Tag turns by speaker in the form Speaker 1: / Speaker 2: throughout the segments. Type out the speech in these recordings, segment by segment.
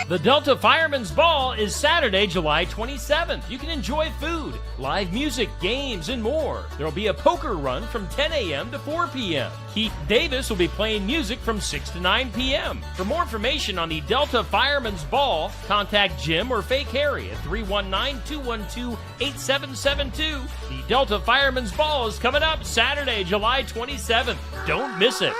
Speaker 1: The Delta Fireman's Ball is Saturday, July 27th. You can enjoy food, live music, games, and more. There will be a poker run from 10 a.m. to 4 p.m. Keith Davis will be playing music from 6 to 9 p.m. For more information on the Delta Fireman's Ball, contact Jim or Fake Harry at 319-212-8772. The Delta Fireman's Ball is coming up Saturday, July 27th. Don't miss it.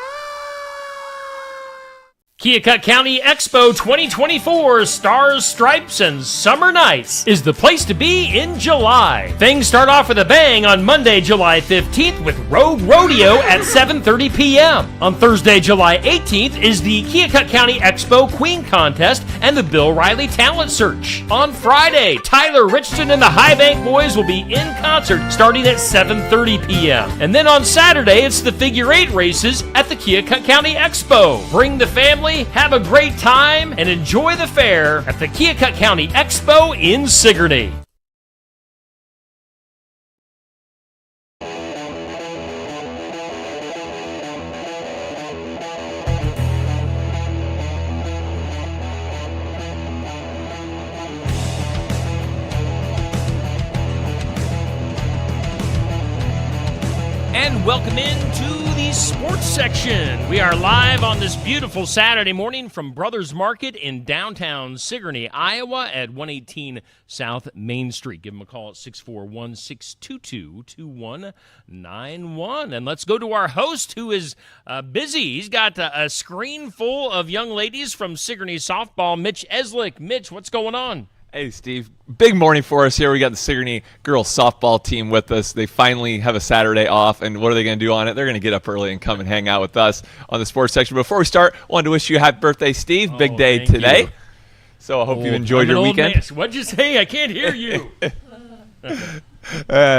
Speaker 1: Keokuk County Expo 2024 Stars, Stripes, and Summer Nights is the place to be in July. Things start off with a bang on Monday, July 15th with Rogue Rodeo at 7:30 p.m. On Thursday, July 18th is the Keokuk County Expo Queen Contest and the Bill Riley Talent Search. On Friday, Tyler Richardson and the High Bank Boys will be in concert starting at 7:30 p.m. And then on Saturday, it's the Figure 8 races at the Keokuk County Expo. Bring the family, have a great time, and enjoy the fair at the Keokuk County Expo in Sigourney. And welcome into the sports section. We are live on this beautiful Saturday morning from Brothers Market in downtown Sigourney, Iowa at 118 South Main Street. Give them a call at 641-622-2191. And let's go to our host who is busy. He's got a screen full of young ladies from Sigourney softball, Mitch Eslick. Mitch, what's going on?
Speaker 2: Hey, Steve. Big morning for us here. We got the Sigourney girls softball team with us. They finally have a Saturday off, and what are they going to do on it? They're going to get up early and come and hang out with us on the sports section. Before we start, I wanted to wish you a happy birthday, Steve. Big day today.
Speaker 1: You.
Speaker 2: So I hope you enjoyed your weekend.
Speaker 1: Man. What'd you say? I can't hear you.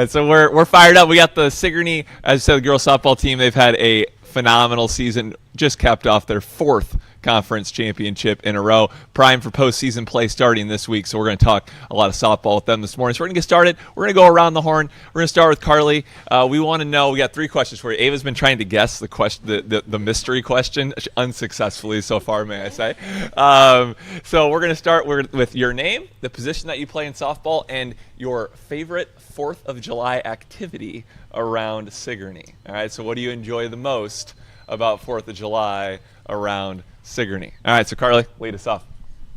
Speaker 2: So we're fired up. We got the Sigourney, as I said, the girls softball team. They've had a phenomenal season. Just capped off their fourth conference championship in a row. Prime for postseason play starting this week, so we're going to talk a lot of softball with them this morning. So we're going to get started. We're going to go around the horn. We're going to start with Carly. We want to know, we got three questions for you. Ava's been trying to guess the mystery question unsuccessfully so far, may I say. So we're going to start with your name, the position that you play in softball, and your favorite 4th of July activity around Sigourney. All right, so what do you enjoy the most about 4th of July around Sigourney? All right, so Carly, lead us off.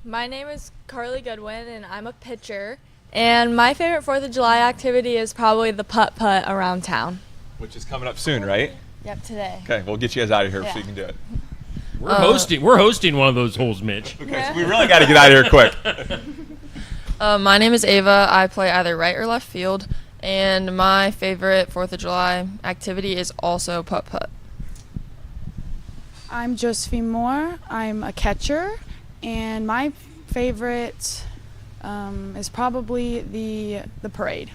Speaker 3: My name is Carly Goodwin, and I'm a pitcher. And my favorite 4th of July activity is probably the putt-putt around town.
Speaker 2: Which is coming up soon, right?
Speaker 3: Yep, today.
Speaker 2: Okay, we'll get you guys out of here so you can do it.
Speaker 1: We're hosting one of those holes, Mitch.
Speaker 2: Okay, so we really got to get out of here quick.
Speaker 4: My name is Ava. I play either right or left field. And my favorite 4th of July activity is also putt-putt.
Speaker 5: I'm Josephine Moore. I'm a catcher, and my favorite is probably the parade.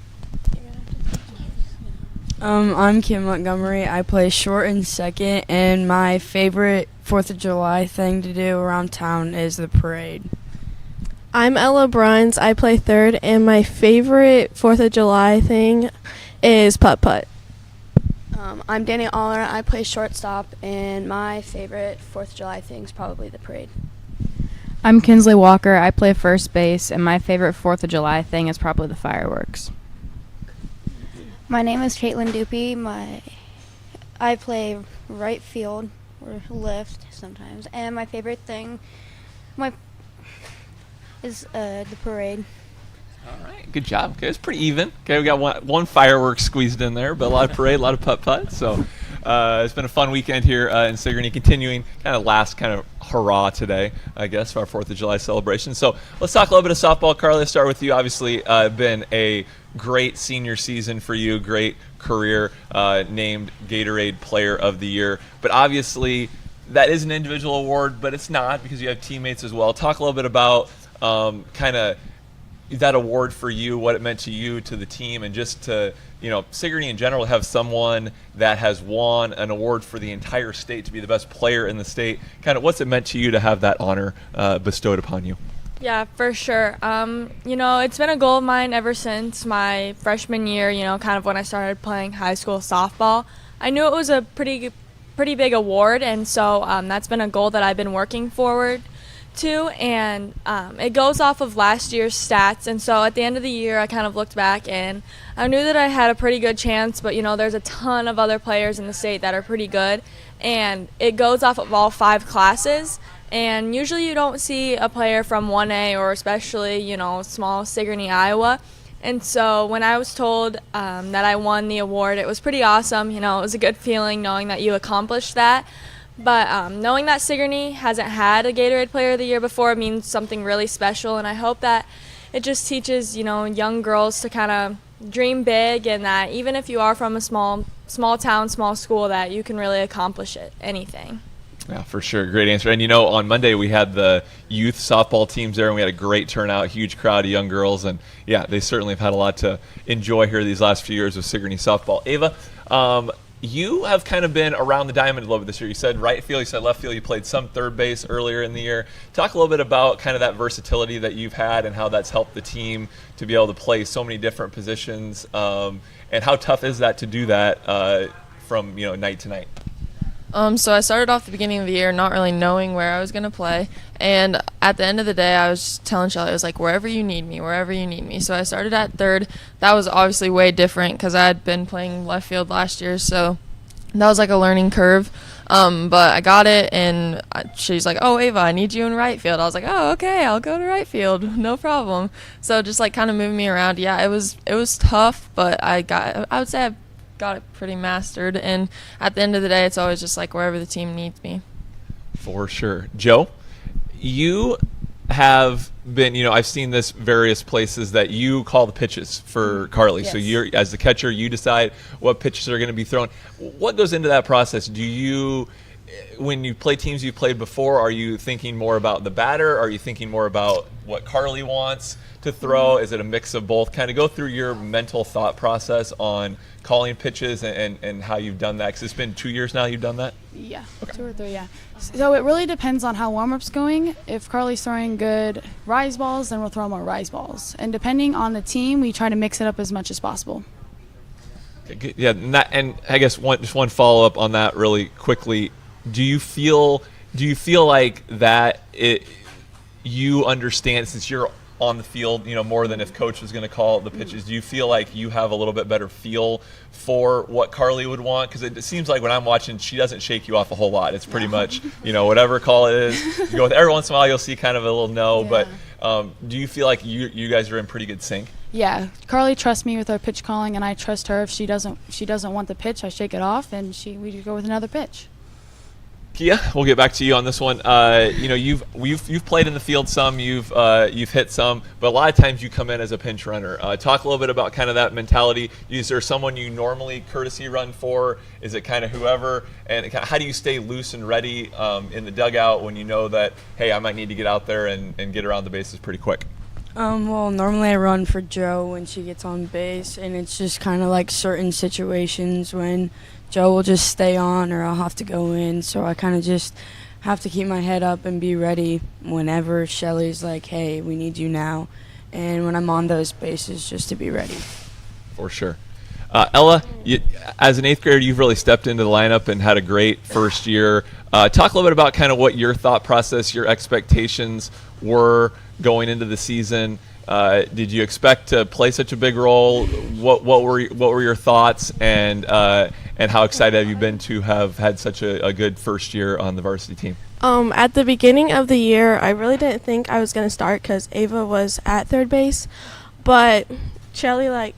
Speaker 6: I'm Kim Montgomery. I play short and second, and my favorite 4th of July thing to do around town is the parade.
Speaker 7: I'm Ella Brines. I play third, and my favorite 4th of July thing is putt-putt.
Speaker 8: I'm Danny Aller. I play shortstop, and my favorite 4th of July thing is probably the parade.
Speaker 9: I'm Kinsley Walker. I play first base, and my favorite 4th of July thing is probably the fireworks.
Speaker 10: My name is Caitlin Dupe. I play right field or left sometimes, and my favorite thing is the parade.
Speaker 2: All right, good job. Okay, it's pretty even. Okay, we got one fireworks squeezed in there, but a lot of parade, a lot of putt-putt. So it's been a fun weekend here in Sigourney, continuing kind of last kind of hurrah today, I guess, for our 4th of July celebration. So let's talk a little bit of softball. Carly, let's start with you. Obviously, been a great senior season for you, great career, named Gatorade Player of the Year. But obviously, that is an individual award, but it's not because you have teammates as well. Talk a little bit about kind of that award for you, what it meant to you, to the team, and just to, Sigourney in general, have someone that has won an award for the entire state to be the best player in the state. Kind of what's it meant to you to have that honor bestowed upon you?
Speaker 3: Yeah, for sure. It's been a goal of mine ever since my freshman year, kind of when I started playing high school softball. I knew it was a pretty big award, and so that's been a goal that I've been working forward to, and it goes off of last year's stats. And so at the end of the year, I kind of looked back and I knew that I had a pretty good chance, but there's a ton of other players in the state that are pretty good, and it goes off of all 5 classes. And usually you don't see a player from 1A or especially, small Sigourney, Iowa. And so when I was told that I won the award, it was pretty awesome. It was a good feeling knowing that you accomplished that. But knowing that Sigourney hasn't had a Gatorade Player of the Year before means something really special. And I hope that it just teaches, young girls to kind of dream big, and that even if you are from a small town, small school, that you can really accomplish anything.
Speaker 2: Yeah, for sure. Great answer. And on Monday we had the youth softball teams there, and we had a great turnout, huge crowd of young girls. And yeah, they certainly have had a lot to enjoy here these last few years with Sigourney softball. Ava, you have kind of been around the diamond a little bit this year. You said right field, you said left field, you played some third base earlier in the year. Talk a little bit about kind of that versatility that you've had and how that's helped the team to be able to play so many different positions. And how tough is that to do that from night to night?
Speaker 4: So I started off the beginning of the year not really knowing where I was going to play. And at the end of the day, I was just telling Shelly, I was like, wherever you need me. So I started at third. That was obviously way different because I had been playing left field last year. So that was like a learning curve. But I got it, and she's like, oh, Ava, I need you in right field. I was like, oh, okay, I'll go to right field. No problem. So just like kind of moving me around. Yeah, it was tough, but I would say I got it pretty mastered, and at the end of the day, it's always just like wherever the team needs me.
Speaker 2: For sure. Joe, you have been, I've seen this various places that you call the pitches for Carly. Yes. So you're, as the catcher, you decide what pitches are going to be thrown. What goes into that process? Do you, when you play teams you've played before, are you thinking more about the batter? Are you thinking more about what Carly wants to throw? Is it a mix of both? Kind of go through your mental thought process on calling pitches and how you've done that, because it's been 2 years now you've done that?
Speaker 5: Yeah,
Speaker 2: okay.
Speaker 5: 2 or 3, yeah. So it really depends on how warm-up's going. If Carly's throwing good rise balls, then we'll throw more rise balls. And depending on the team, we try to mix it up as much as possible.
Speaker 2: Yeah, and I guess just one follow-up on that really quickly. Do you feel like that you understand, since you're on the field, more than if coach was going to call the pitches, do you feel like you have a little bit better feel for what Carly would want? Because it seems like when I'm watching, she doesn't shake you off a whole lot. It's pretty much, whatever call it is, you go with. Every once in a while you'll see kind of a little no, yeah. But do you feel like you guys are in pretty good sync?
Speaker 5: Yeah, Carly trusts me with our pitch calling, and I trust her. If she doesn't want the pitch, I shake it off, and we go with another pitch.
Speaker 2: Kia, we'll get back to you on this one. You've played in the field some, you've hit some, but a lot of times you come in as a pinch runner. Talk a little bit about kind of that mentality. Is there someone you normally courtesy run for? Is it kind of whoever? And how do you stay loose and ready in the dugout when you know that, hey, I might need to get out there and get around the bases pretty quick?
Speaker 6: Well, normally I run for Joe when she gets on base, and it's just kind of like certain situations when Joe will just stay on or I'll have to go in, so I kind of just have to keep my head up and be ready whenever Shelly's like, hey, we need you now, and when I'm on those bases, just to be ready.
Speaker 2: For sure. Ella, as an 8th grader, you've really stepped into the lineup and had a great first year. Talk a little bit about kind of what your thought process, your expectations were going into the season. Did you expect to play such a big role? What were your thoughts, and how excited have you been to have had such a good first year on the varsity team?
Speaker 7: At the beginning of the year, I really didn't think I was going to start because Ava was at third base, but Shelly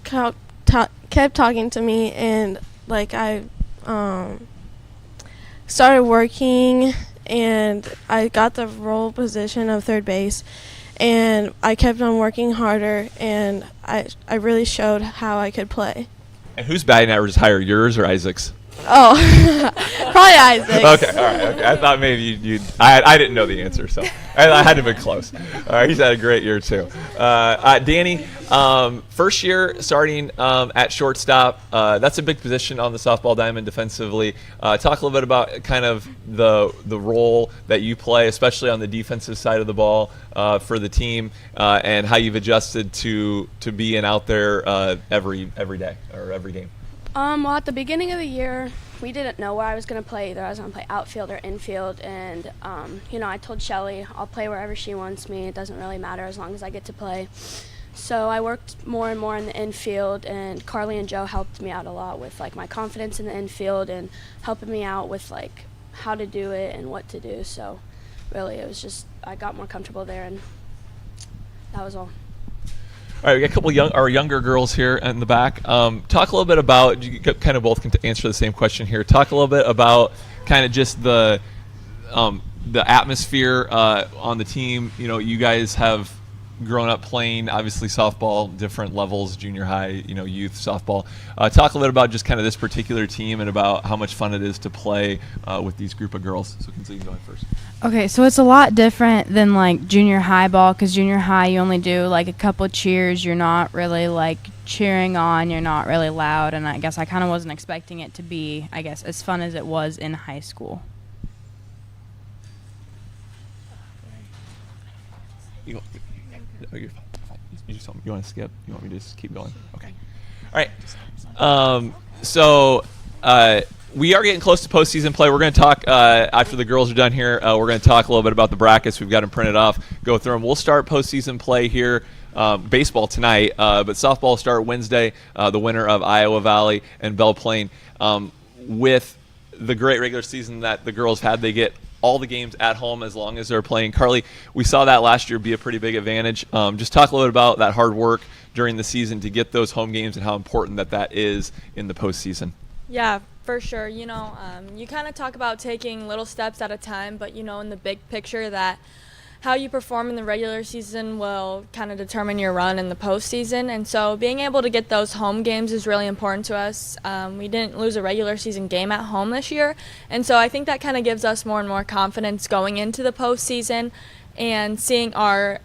Speaker 7: kept talking to me, and I started working, and I got the role position of third base. And I kept on working harder, and I really showed how I could play.
Speaker 2: And whose batting average is higher, yours or Isaac's?
Speaker 7: Oh, probably Isaac's.
Speaker 2: Okay, all right. Okay. I thought maybe I didn't know the answer, so I had to be close. All right, he's had a great year too. Danny, first year starting at shortstop. That's a big position on the softball diamond defensively. Talk a little bit about kind of the role that you play, especially on the defensive side of the ball for the team, and how you've adjusted to being out there every day or every game.
Speaker 8: Well, at the beginning of the year, we didn't know where I was going to play either. I was going to play outfield or infield, and I told Shelly I'll play wherever she wants me. It doesn't really matter as long as I get to play. So I worked more and more in the infield, and Carly and Joe helped me out a lot with like my confidence in the infield and helping me out with like how to do it and what to do. So really it was just I got more comfortable there, and that was all.
Speaker 2: All right, we got a couple younger girls here in the back. Talk a little bit about, you kind of both can answer the same question here. Talk a little bit about kind of just the atmosphere on the team. You guys have grown up playing, obviously, softball, different levels, junior high, youth softball. Talk a little bit about just kind of this particular team and about how much fun it is to play with these group of girls. So Kinsley, you can go ahead first.
Speaker 9: Okay, so it's a lot different than like junior high ball, because junior high you only do like a couple cheers. You're not really like cheering on. You're not really loud, and I guess I kind of wasn't expecting it to be, I guess, as fun as it was in high school.
Speaker 2: You're fine. You want to skip? You want me to just keep going? Okay. All right. We are getting close to postseason play. We're going to talk after the girls are done here. We're going to talk a little bit about the brackets. We've got them printed off. Go through them. We'll start postseason play here. Baseball tonight, but softball will start Wednesday. The winner of Iowa Valley and Belle Plaine. With the great regular season that the girls had, they get all the games at home as long as they're playing. Carly, we saw that last year be a pretty big advantage. Just talk a little bit about that hard work during the season to get those home games and how important that is in the postseason.
Speaker 3: Yeah, for sure. You kind of talk about taking little steps at a time, but in the big picture that how you perform in the regular season will kind of determine your run in the postseason. And so being able to get those home games is really important to us. We didn't lose a regular season game at home this year. And so I think that kind of gives us more and more confidence going into the postseason and seeing our,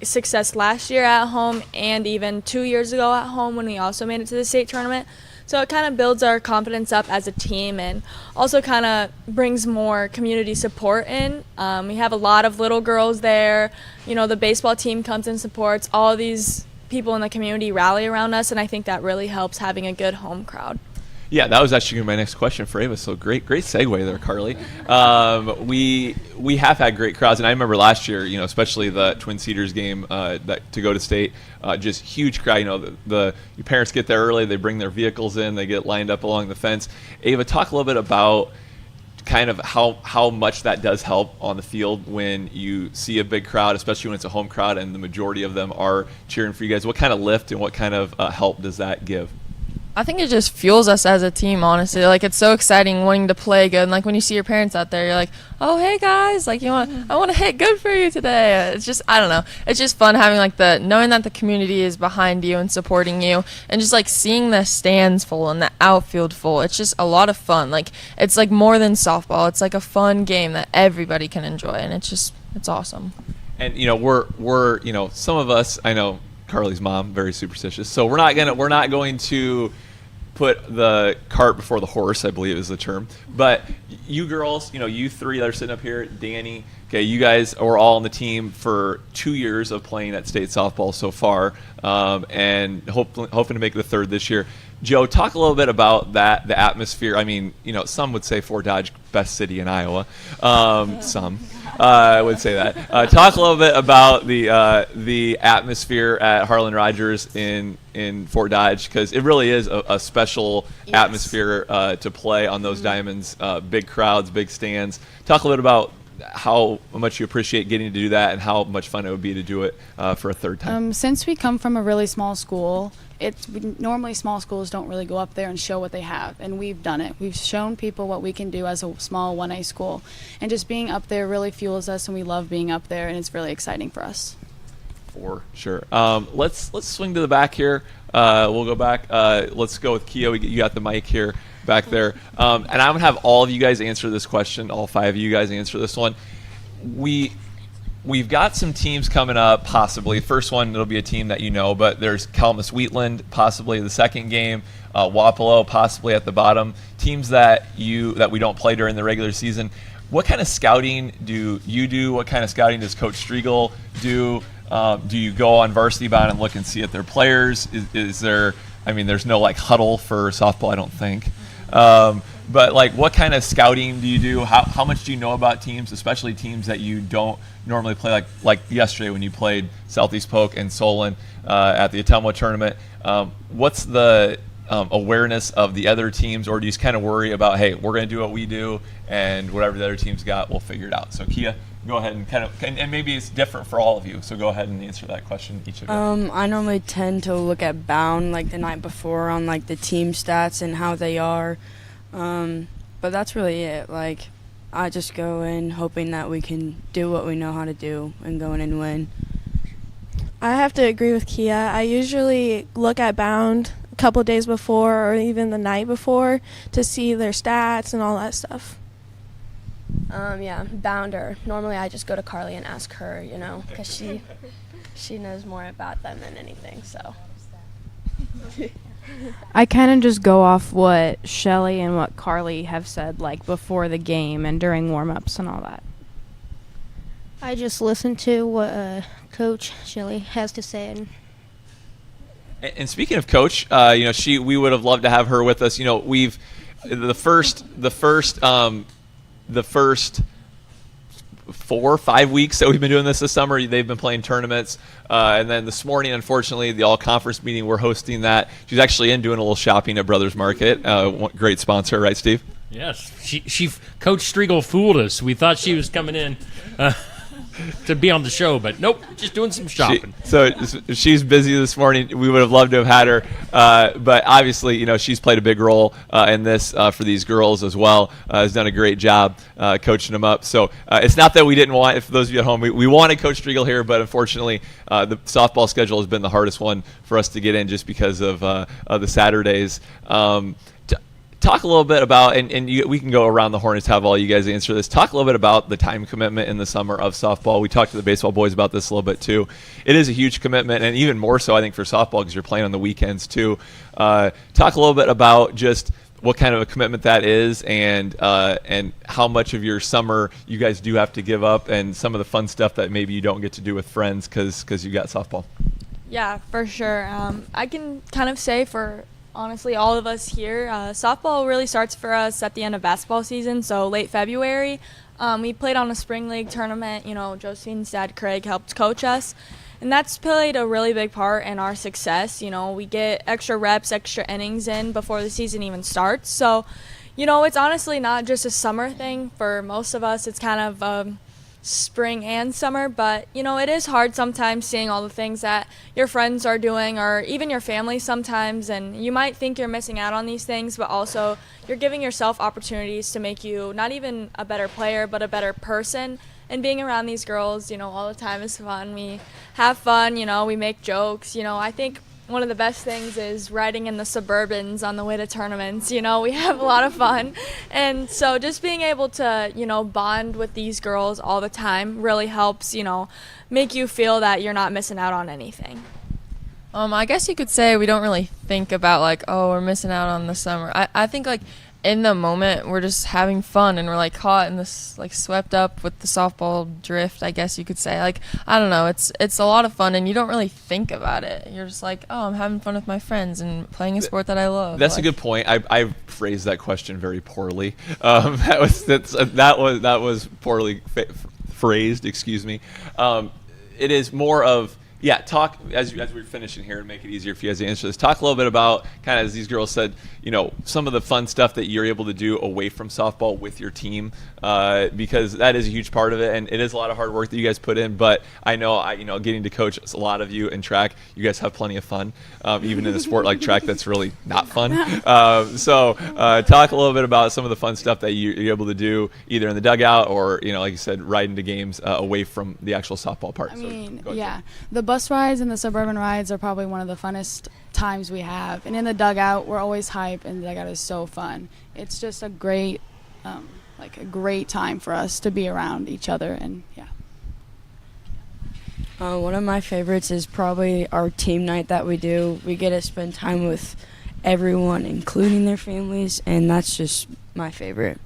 Speaker 3: success last year at home and even 2 years ago at home when we also made it to the state tournament. So it kind of builds our confidence up as a team and also kind of brings more community support in. We have a lot of little girls there. The baseball team comes and supports. All these people in the community rally around us, and I think that really helps having a good home crowd.
Speaker 2: Yeah, that was actually my next question for Ava. So great segue there, Carly. We have had great crowds, and I remember last year, especially the Twin Cedars game to go to state, just huge crowd. Your parents get there early, they bring their vehicles in, they get lined up along the fence. Ava, talk a little bit about kind of how much that does help on the field when you see a big crowd, especially when it's a home crowd and the majority of them are cheering for you guys. What kind of lift and what kind of help does that give?
Speaker 4: I think it just fuels us as a team, honestly. Like, it's so exciting wanting to play good. And, like, when you see your parents out there, you're like, oh, hey, guys, like, I want to hit good for you today. It's just, I don't know. It's just fun having, like, knowing that the community is behind you and supporting you and just, like, seeing the stands full and the outfield full. It's just a lot of fun. Like, it's, like, more than softball. It's, like, a fun game that everybody can enjoy, and it's awesome.
Speaker 2: And, we're some of us, I know Carly's mom, very superstitious, so we're not going to put the cart before the horse, I believe is the term. But you girls, you three that are sitting up here, Danny, okay, you guys are all on the team for 2 years of playing at state softball so far, and hoping to make the third this year. Joe, talk a little bit about that, the atmosphere. I mean, some would say Fort Dodge, best city in Iowa. Some would say that. Talk a little bit about the atmosphere at Harlan Rogers in Fort Dodge, because it really is a special atmosphere to play on those diamonds. Big crowds, big stands. Talk a little bit about how much you appreciate getting to do that and how much fun it would be to do it for a third time.
Speaker 5: Since we come from a really small school, normally small schools don't really go up there and show what they have, and we've done it. We've shown people what we can do as a small 1A school, and just being up there really fuels us, and we love being up there, and it's really exciting for us.
Speaker 2: For sure. Let's swing to the back here. We'll go back. Let's go with Keo. You got the mic here back there. And I'm going to have all of you guys answer this question, all 5 of you guys answer this one. We've got some teams coming up, possibly. First one, it'll be a team that you know, but there's Kalamazoo Wheatland, possibly the second game, Wapello, possibly at the bottom. Teams that we don't play during the regular season. What kind of scouting do you do? What kind of scouting does Coach Striegel do? Do you go on Varsity Bound and look and see at their players? Is there, there's no like huddle for softball, I don't think. But like, what kind of scouting do you do? How much do you know about teams, especially teams that you don't normally play? Like yesterday when you played Southeast Polk and Solon at the Ottumwa tournament. What's the awareness of the other teams, or do you just kind of worry about, hey, we're going to do what we do, and whatever the other teams got, we'll figure it out? So Kia, go ahead and and maybe it's different for all of you. So go ahead and answer that question, each of you.
Speaker 6: I normally tend to look at Bound like the night before on like the team stats and how they are. But that's really it. Like, I just go in hoping that we can do what we know how to do and go in and win.
Speaker 7: I have to agree with Kia. I usually look at Bound a couple of days before or even the night before to see their stats and all that stuff.
Speaker 8: Yeah, Bounder. Normally I just go to Carly and ask her, you know, because she knows more about them than anything, so.
Speaker 9: I kind of just go off what Shelly and what Carly have said, like, before the game and during warm-ups and all that.
Speaker 10: I just listen to what Coach Shelly has to say.
Speaker 2: And speaking of Coach, you know, we would have loved to have her with us. You know, we've the first 4 or 5 weeks that we've been doing this summer, they've been playing tournaments. And then this morning, unfortunately, the all-conference meeting, we're hosting that. She's actually in doing a little shopping at Brothers Market. Great sponsor, right, Steve?
Speaker 1: Yes. She Coach Striegel fooled us. We thought she was coming in to be on the show, but nope, just doing some shopping.
Speaker 2: She's busy this morning. We would have loved to have had her, but obviously, you know, she's played a big role in this for these girls as well. Has done a great job coaching them up. So it's not that we didn't want, for those of you at home, we wanted Coach Striegel here, but unfortunately, the softball schedule has been the hardest one for us to get in just because of the Saturdays. Talk a little bit about, and we can go around the Hornets, have all you guys answer this. Talk a little bit about the time commitment in the summer of softball. We talked to the baseball boys about this a little bit too. It is a huge commitment, and even more so, I think, for softball because you're playing on the weekends too. Talk a little bit about just what kind of a commitment that is, and how much of your summer you guys do have to give up, and some of the fun stuff that maybe you don't get to do with friends because you got softball.
Speaker 3: Yeah, for sure. I can kind of say for honestly all of us here, softball really starts for us at the end of basketball season, so late February. We played on a spring league tournament. You know, Josephine's dad Craig helped coach us, and that's played a really big part in our success. You know, we get extra reps, extra innings in before the season even starts. So, you know, it's honestly not just a summer thing for most of us. It's kind of spring and summer, but you know, it is hard sometimes seeing all the things that your friends are doing or even your family sometimes, and you might think you're missing out on these things, but also you're giving yourself opportunities to make you not even a better player but a better person. And being around these girls, you know, all the time is fun. We have fun, you know, we make jokes. You know, I think one of the best things is riding in the Suburbans on the way to tournaments. You know, we have a lot of fun. And so just being able to, you know, bond with these girls all the time really helps, you know, make you feel that you're not missing out on anything.
Speaker 4: I guess you could say we don't really think about, like, oh, we're missing out on the summer. I think, like, in the moment, we're just having fun, and we're, like, caught in this, like, swept up with the softball drift, I guess you could say. Like, I don't know. It's a lot of fun, and you don't really think about it. You're just like, oh, I'm having fun with my friends and playing a sport that I love.
Speaker 2: That's like, a good point. I phrased that question very poorly. That was poorly phrased. Excuse me. It is more of, yeah, talk, as we're finishing here, and make it easier for you guys to answer this, talk a little bit about, kind of as these girls said, you know, some of the fun stuff that you're able to do away from softball with your team, because that is a huge part of it, and it is a lot of hard work that you guys put in, but I know, getting to coach a lot of you in track, you guys have plenty of fun, even in a sport like track that's really not fun. So talk a little bit about some of the fun stuff that you're able to do, either in the dugout or, you know, like you said, ride into games away from the actual softball part.
Speaker 5: I mean, yeah, the bus rides and the suburban rides are probably one of the funnest times we have, and in the dugout we're always hype, and the dugout is so fun. It's just a great a great time for us to be around each other, and yeah.
Speaker 6: One of my favorites is probably our team night that we do. We get to spend time with everyone, including their families, and that's just my favorite.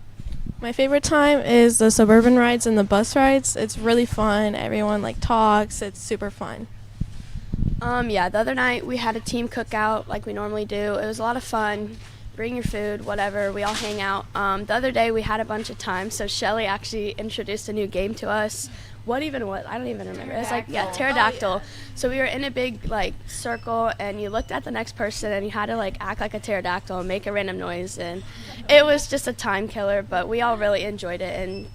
Speaker 7: My favorite time is the suburban rides and the bus rides. It's really fun. Everyone, like, talks. It's super fun.
Speaker 8: Yeah, the other night we had a team cookout like we normally do. It was a lot of fun. bring your food, whatever. We all hang out. The other day we had a bunch of time, so Shelly actually introduced a new game to us. What even was? I don't even remember. It was like, pterodactyl. Oh, yeah. So we were in a big like circle, and you looked at the next person, and you had to like act like a pterodactyl and make a random noise, and it was just a time killer. But we all really enjoyed it, and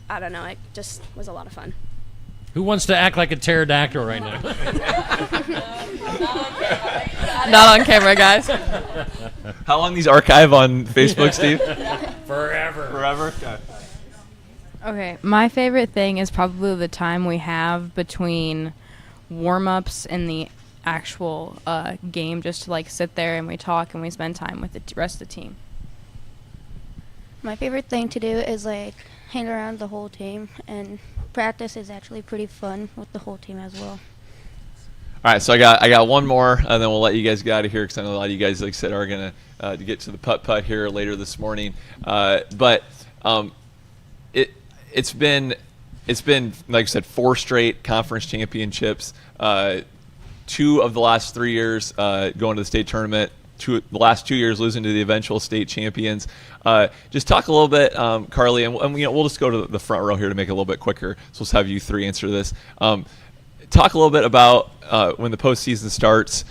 Speaker 8: I don't know, it just was a lot of fun.
Speaker 1: Who wants to act like a pterodactyl right now?
Speaker 4: Not on camera, guys.
Speaker 2: How long these archive on Facebook, Steve?
Speaker 1: Forever.
Speaker 2: Forever? Okay.
Speaker 9: Okay, my favorite thing is probably the time we have between warm-ups and the actual game, just to like sit there and we talk and we spend time with the rest of the team.
Speaker 10: My favorite thing to do is like hang around the whole team, and practice is actually pretty fun with the whole team as well.
Speaker 2: All right, so I got one more, and then we'll let you guys get out of here because I know a lot of you guys, like I said, are going to get to the putt-putt here later this morning. It's been, like I said, 4 straight conference championships. 2 of the last 3 years going to the state tournament. The last 2 years losing to the eventual state champions. Just talk a little bit, Carly, and we'll just go to the front row here to make it a little bit quicker. So let's have you 3 answer this. Talk a little bit about when the postseason starts,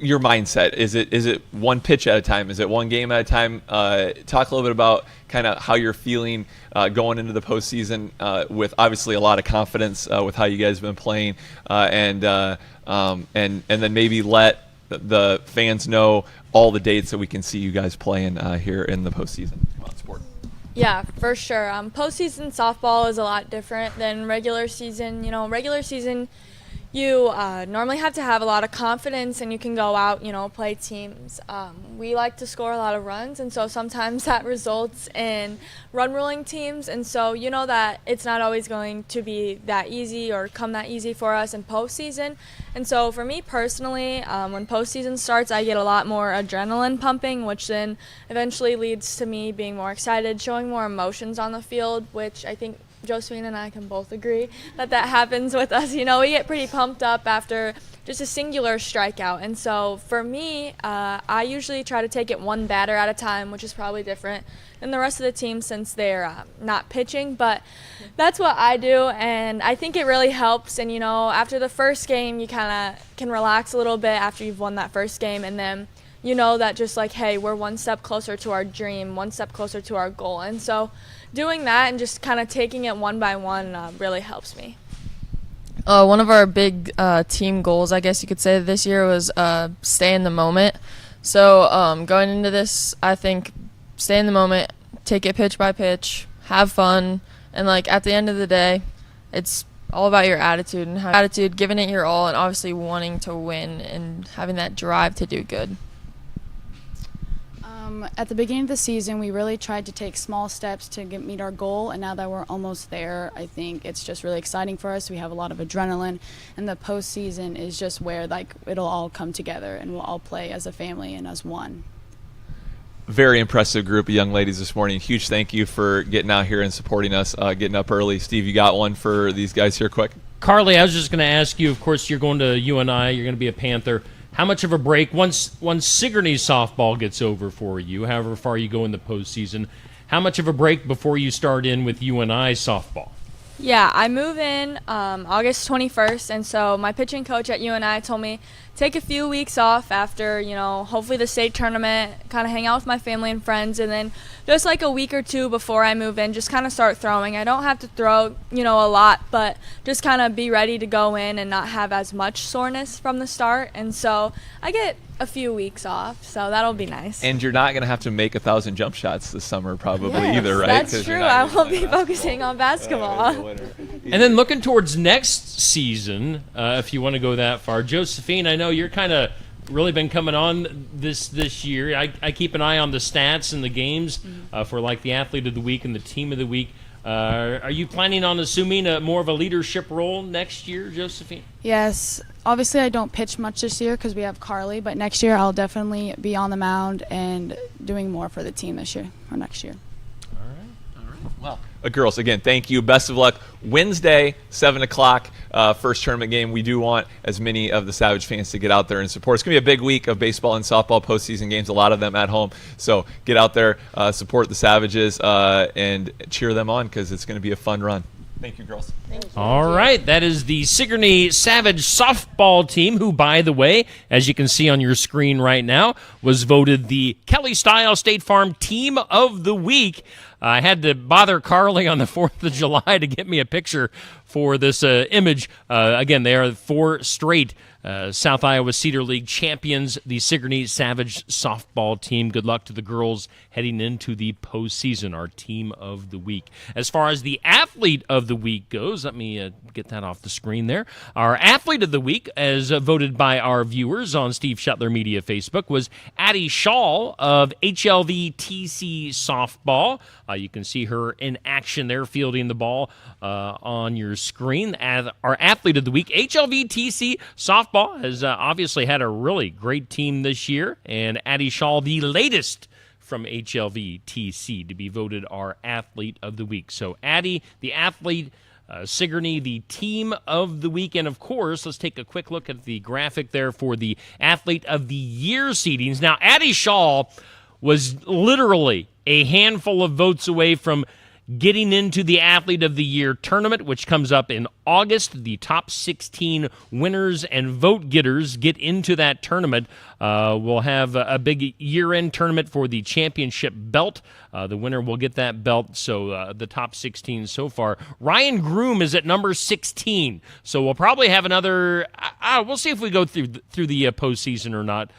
Speaker 2: your mindset. Is it one pitch at a time? Is it one game at a time? Talk a little bit about kind of how you're feeling going into the postseason with obviously a lot of confidence with how you guys have been playing, and then maybe let the fans know all the dates that we can see you guys playing here in the postseason. Come on, sport.
Speaker 3: Yeah, for sure. Postseason softball is a lot different than regular season. Regular season, you normally have to have a lot of confidence, and you can go out, play teams. We like to score a lot of runs, and so sometimes that results in run ruling teams, and so you know that it's not always going to be that easy or come that easy for us in postseason. And so for me personally, when postseason starts, I get a lot more adrenaline pumping, which then eventually leads to me being more excited, showing more emotions on the field, which I think Josephine and I can both agree that happens with us. We get pretty pumped up after just a singular strikeout. And so for me, I usually try to take it one batter at a time, which is probably different than the rest of the team since they're not pitching. But that's what I do, and I think it really helps. And, after the first game, you kind of can relax a little bit after you've won that first game, and then you know that just like, hey, we're one step closer to our dream, one step closer to our goal. And so doing that and just kind of taking it one by one really helps me.
Speaker 4: One of our big team goals, I guess you could say, this year was stay in the moment. So going into this, I think stay in the moment, take it pitch by pitch, have fun, and like at the end of the day, it's all about your attitude and giving it your all, and obviously wanting to win and having that drive to do good.
Speaker 5: At the beginning of the season, we really tried to take small steps to meet our goal, and now that we're almost there, I think it's just really exciting for us. We have a lot of adrenaline, and the postseason is just where it'll all come together, and we'll all play as a family and as one.
Speaker 2: Very impressive group of young ladies this morning. Huge thank you for getting out here and supporting us, getting up early. Steve, you got one for these guys here quick?
Speaker 1: Carly, I was just going to ask you, of course, you're going to UNI, you're going to be a Panther. How much of a break, once Sigourney softball gets over for you, however far you go in the postseason, how much of a break before you start in with UNI softball?
Speaker 3: Yeah, I move in August 21st, and so my pitching coach at UNI told me take a few weeks off after, hopefully the state tournament, kind of hang out with my family and friends, and then just like a week or two before I move in, just kind of start throwing. I don't have to throw, a lot, but just kind of be ready to go in and not have as much soreness from the start. And so I get a few weeks off, so that'll be nice.
Speaker 2: And you're not going to have to make 1,000 jump shots this summer probably either, right?
Speaker 3: That's true. I won't be focusing on basketball.
Speaker 1: And then looking towards next season, if you want to go that far, Josephine, I know you're kind of really been coming on this year. I keep an eye on the stats and the games for like the athlete of the week and the team of the week. Are you planning on assuming more of a leadership role next year, Josephine?
Speaker 5: Yes. Obviously, I don't pitch much this year because we have Carly, but next year I'll definitely be on the mound and doing more for the team this year or next year.
Speaker 2: All right. Well, girls, again, thank you. Best of luck. Wednesday, 7 o'clock, first tournament game. We do want as many of the Savage fans to get out there and support. It's going to be a big week of baseball and softball postseason games, a lot of them at home. So get out there, support the Savages, and cheer them on because it's going to be a fun run. Thank you, girls.
Speaker 1: All right, that is the Sigourney Savage softball team, who, by the way, as you can see on your screen right now, was voted the Kelly Style State Farm Team of the Week. I had to bother Carly on the 4th of July to get me a picture for this image. Again, they are 4 straight South Iowa Cedar League champions, the Sigourney Savage softball team. Good luck to the girls heading into the postseason, our team of the week. As far as the athlete of the week goes, let me get that off the screen there. Our athlete of the week, as voted by our viewers on Steve Shetler Media Facebook, was Addie Shaw of HLV TC Softball. You can see her in action there, fielding the ball on your screen. Our athlete of the week, HLV TC Softball, has obviously had a really great team this year, and Addie Shaw, the latest from HLV TC, to be voted our athlete of the week. So Addie, the athlete, Sigourney, the team of the week. And, of course, let's take a quick look at the graphic there for the athlete of the year seedings. Now, Addie Shaw was literally a handful of votes away from getting into the Athlete of the Year tournament, which comes up in August. The top 16 winners and vote getters get into that tournament. We'll have a big year-end tournament for the championship belt. The winner will get that belt, so the top 16 so far. Ryan Groom is at number 16, so we'll probably have another we'll see if we go through the postseason or not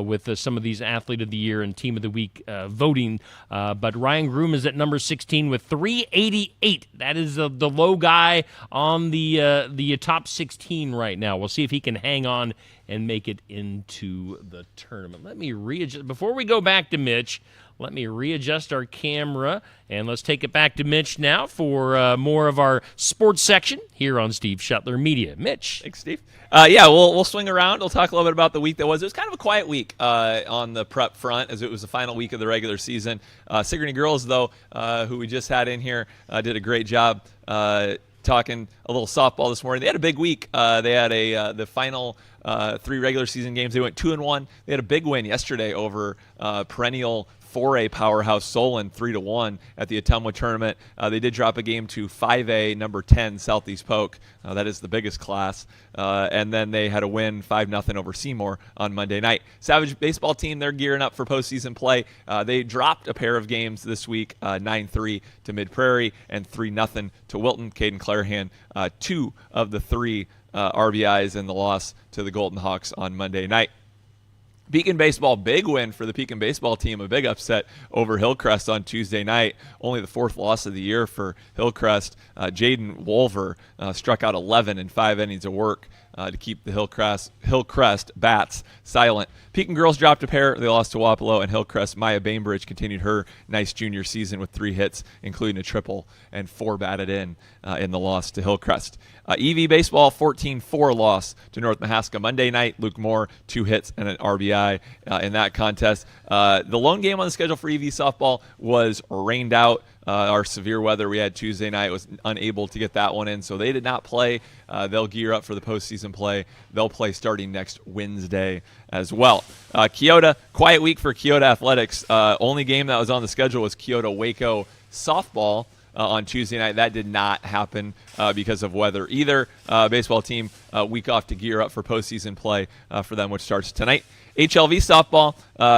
Speaker 1: with some of these Athlete of the Year and Team of the Week voting. But Ryan Groom is at number 16 with 388. That is the low guy on the top 16 right now. We'll see if he can hang on and make it into the tournament. Let me readjust. Before we go back to Mitch, let me readjust our camera, and let's take it back to Mitch now for more of our sports section here on Steve Shetler Media. Mitch.
Speaker 2: Thanks, Steve. We'll swing around. We'll talk a little bit about the week that was. It was kind of a quiet week on the prep front, as it was the final week of the regular season. Sigourney girls, though, who we just had in here, did a great job talking a little softball this morning. They had a big week. They had the final 3 regular season games. They went 2-1. They had a big win yesterday over perennial 4A powerhouse Solon 3-1 at the Ottumwa tournament. They did drop a game to 5A number 10 Southeast Polk. That is the biggest class. And then they had a win 5-0 over Seymour on Monday night. Savage baseball team, they're gearing up for postseason play. They dropped a pair of games this week, 9-3 to Mid Prairie and 3-0 to Wilton. Caden Clarahan, 2 of the 3 RBIs in the loss to the Golden Hawks on Monday night. Pekin baseball, big win for the Pekin baseball team, a big upset over Hillcrest on Tuesday night. Only the 4th loss of the year for Hillcrest. Jaden Wolver struck out 11 in 5 innings of work to keep the Hillcrest bats silent. Pekin girls dropped a pair. They lost to Wapello, and Hillcrest Maya Bainbridge continued her nice junior season with 3 hits, including a triple, and 4 batted in the loss to Hillcrest. EV baseball, 14-4 loss to North Mahaska Monday night. Luke Moore, 2 hits and an RBI in that contest. The lone game on the schedule for EV softball was rained out. Our severe weather we had Tuesday night was unable to get that one in, so they did not play. They'll gear up for the postseason play. They'll play starting next Wednesday as well. Keota, quiet week for Keota Athletics. Only game that was on the schedule was Keota Waco softball on Tuesday night. That did not happen because of weather either. Baseball team week off to gear up for postseason play for them, which starts tonight. HLV softball,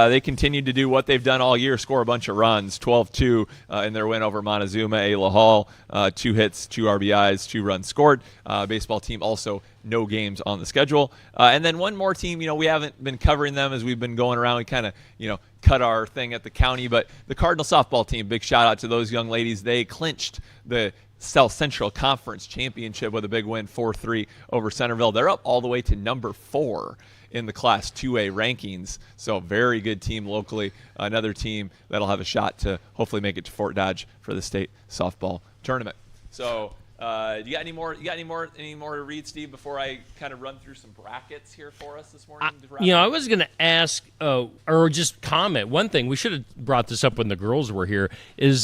Speaker 2: they continued to do what they've done all year, score a bunch of runs, 12-2 in their win over Montezuma. Ayla Hall, 2 hits, 2 RBIs, 2 runs scored. Baseball team also no games on the schedule. And then one more team, we haven't been covering them as we've been going around. We kind of, cut our thing at the county, but the Cardinal softball team, big shout out to those young ladies. They clinched the South Central Conference Championship with a big win, 4-3 over Centerville. They're up all the way to number 4 in the Class 2A rankings. So very good team locally. Another team that'll have a shot to hopefully make it to Fort Dodge for the state softball tournament. So you got any more to read, Steve, before I kind of run through some brackets here for us this morning?
Speaker 1: I was going to ask or just comment. One thing, we should have brought this up when the girls were here, is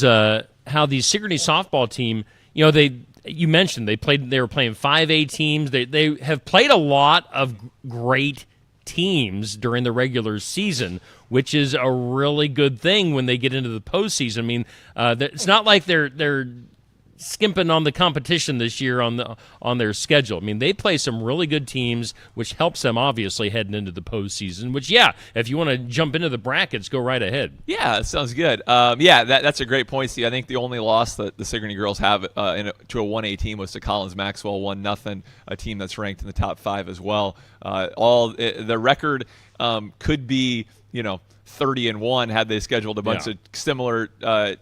Speaker 1: how the Sigourney softball team, you mentioned they were playing 5A teams. They have played a lot of great teams during the regular season, which is a really good thing when they get into the postseason. I mean, it's not like they're skimping on the competition this year on their schedule. I mean, they play some really good teams, which helps them obviously heading into the postseason. Which, if you want to jump into the brackets, go right ahead.
Speaker 2: Yeah, that sounds good. That's a great point, Steve. I think the only loss that the Sigourney girls have to a 1A team was to Collins Maxwell, 1-0, a team that's ranked in the top 5 as well. The record could be 30-1 had they scheduled a bunch of similar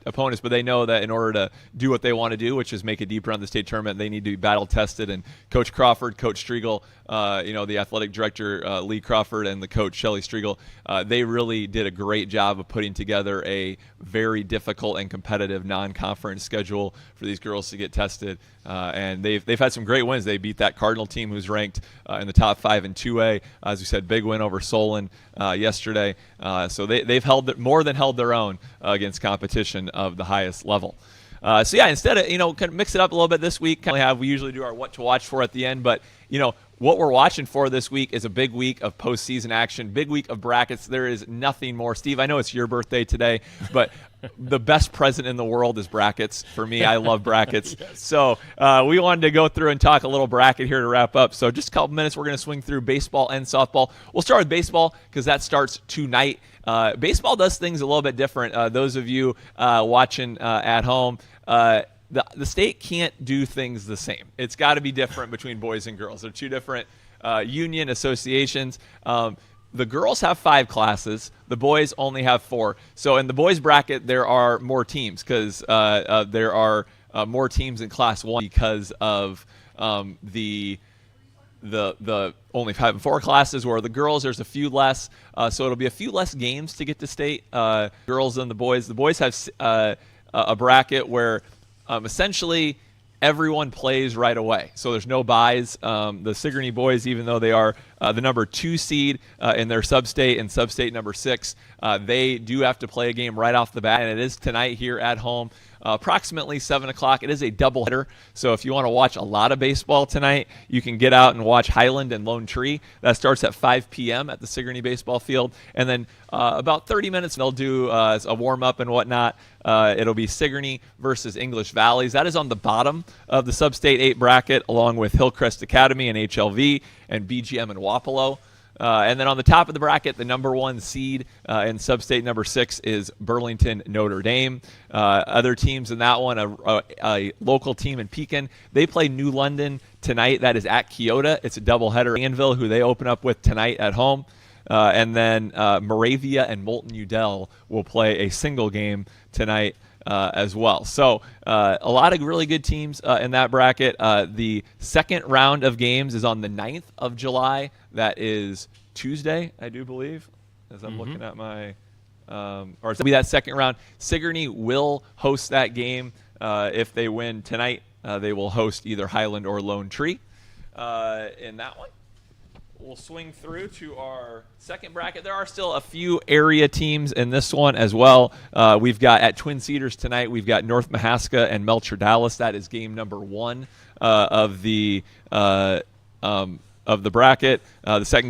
Speaker 2: opponents, but they know that in order to do what they want to do, which is make a deep run of the state tournament, they need to be battle tested. And Coach Crawford, Coach Striegel, the athletic director Lee Crawford, and the coach Shelly Striegel, they really did a great job of putting together a very difficult and competitive non-conference schedule for these girls to get tested. And they've had some great wins. They beat that Cardinal team who's ranked in the top 5 in 2A. As we said, big win over Solon yesterday. So they've more than held their own against competition of the highest level. Instead of kind of mix it up a little bit this week, we usually do our what to watch for at the end, but what we're watching for this week is a big week of postseason action, big week of brackets. There is nothing more. Steve, I know it's your birthday today, but the best present in the world is brackets. For me, I love brackets. Yes. So we wanted to go through and talk a little bracket here to wrap up. So just a couple minutes, we're going to swing through baseball and softball. We'll start with baseball because that starts tonight. Baseball does things a little bit different. Those of you watching at home, the state can't do things the same. It's got to be different between boys and girls. They're two different union associations. The girls have 5 classes. The boys only have 4. So in the boys bracket, there are more teams because there are more teams in Class 1 because of the only 5 and 4 classes, where the girls, there's a few less. So it'll be a few less games to get to state. Girls and the boys. The boys have a bracket where essentially everyone plays right away. So there's no buys. The Sigourney boys, even though they are the number 2 seed in their sub-state and sub-state number 6, they do have to play a game right off the bat, and it is tonight here at home. Approximately 7 o'clock. It is a doubleheader, so if you want to watch a lot of baseball tonight, you can get out and watch Highland and Lone Tree. That starts at 5 p.m. at the Sigourney baseball field, and then about 30 minutes they'll do a warm-up and whatnot. It'll be Sigourney versus English Valleys. That is on the bottom of the Sub-State 8 bracket, along with Hillcrest Academy and HLV and BGM and Wapello. And then on the top of the bracket, the number 1 seed in Sub-State number 6 is Burlington Notre Dame. Other teams in that one, a local team in Pekin. They play New London tonight. That is at Keota. It's a doubleheader. Danville, who they open up with tonight at home. And then Moravia and Moulton Udell will play a single game tonight as well. So a lot of really good teams in that bracket. The second round of games is on the 9th of July. That is Tuesday, I do believe, as I'm looking at my or it'll be that second round. Sigourney will host that game. If they win tonight, they will host either Highland or Lone Tree in that one. We'll swing through to our second bracket. There are still a few area teams in this one as well. We've got at Twin Cedars tonight, we've got North Mahaska and Melcher Dallas. That is game number 1 of the bracket. The second